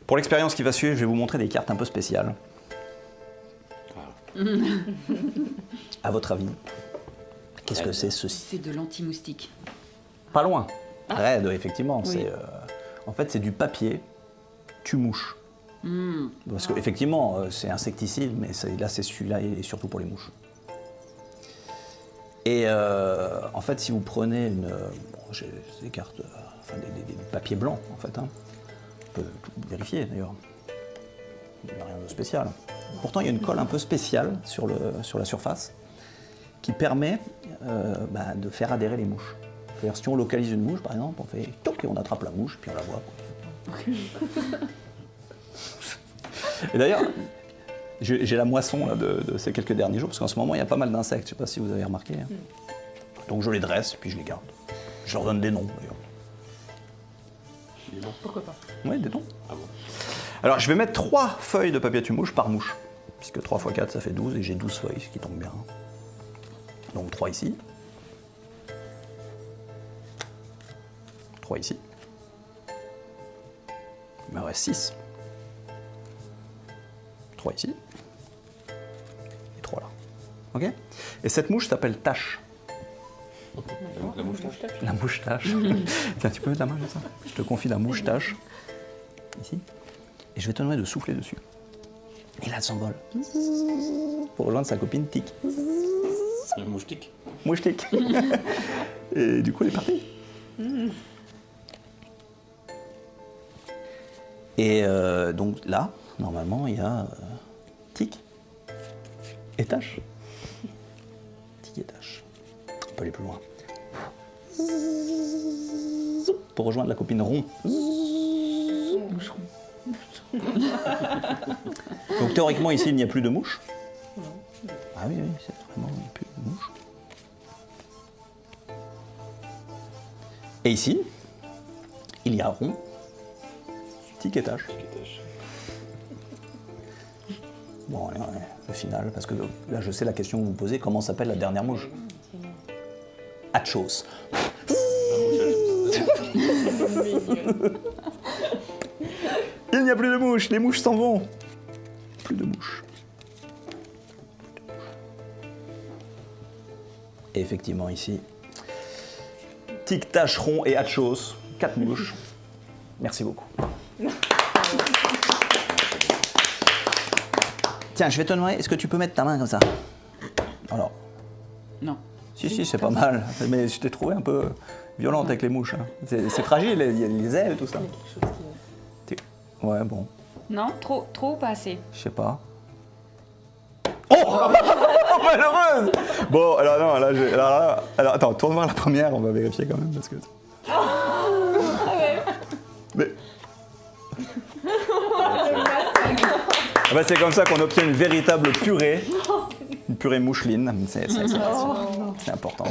Pour l'expérience qui va suivre, je vais vous montrer des cartes un peu spéciales. À votre avis, qu'est-ce que c'est ceci? C'est de l'anti-moustique. Pas loin. Raide, effectivement. Oui. C'est, en fait, c'est du papier tue-mouche. Parce qu'effectivement, c'est insecticide, mais là, c'est celui-là et surtout pour les mouches. Et en fait, si vous prenez une... bon, j'ai des cartes, enfin des papiers blancs, en fait. Hein. On peut tout vérifier, d'ailleurs. Il n'y a rien de spécial. Pourtant, il y a une colle un peu spéciale sur la surface qui permet de faire adhérer les mouches. C'est-à-dire, si on localise une mouche, par exemple, on fait toc et on attrape la mouche, puis on la voit. Et d'ailleurs, j'ai la moisson là, de ces quelques derniers jours, parce qu'en ce moment, il y a pas mal d'insectes, je ne sais pas si vous avez remarqué. Donc je les dresse, puis je les garde. Je leur donne des noms, d'ailleurs. Il est bon. Pourquoi pas? Oui, des noms. Ah bon. Alors, je vais mettre 3 feuilles de papier tue-mouche par mouche, puisque 3 x 4, ça fait 12, et j'ai 12 feuilles, ce qui tombe bien. Donc 3 ici. 3 ici. Il me reste 6. 3 ici. Et 3 là. Ok? Et cette mouche s'appelle Tache. La moustache. La mouche-tache. Tiens, tu peux mettre la main comme ça? Je te confie la mouche-tache. Ici. Et je vais te demander de souffler dessus. Et là, elle s'envole. Pour rejoindre sa copine Tic. La moustique. Mouche Tic. Et du coup, elle est partie. Et donc là, normalement, il y a Tic et Tache. Tic et Tache. On peut aller plus loin. Pour rejoindre la copine Rond. Donc théoriquement, ici, il n'y a plus de mouches. Ah oui, oui, c'est vraiment il n'y a plus de mouches. Et ici, il y a Rond, Tic et Tache. Bon, allez, le final, parce que là, je sais la question que vous vous posez, comment s'appelle la dernière mouche? Atchos. Il n'y a plus de mouches, les mouches s'en vont. Plus de mouches. Et effectivement, ici, Tic, Tache, Rond et Atchos, 4 mouches. Merci beaucoup. Tiens, je vais te demander, est-ce que tu peux mettre ta main comme ça? Alors, Non. si, c'est pas mal. Mais je t'ai trouvé un peu violente avec les mouches. Hein. C'est fragile, il y a les ailes, tout ça. Ouais, bon, Non? Trop ou pas assez? je sais pas. Oh malheureuse. Bon, alors non, alors, attends, tourne-moi la première, on va vérifier quand même parce que. Mais. Ah bah, c'est comme ça qu'on obtient une véritable purée, une purée moucheline. C'est important.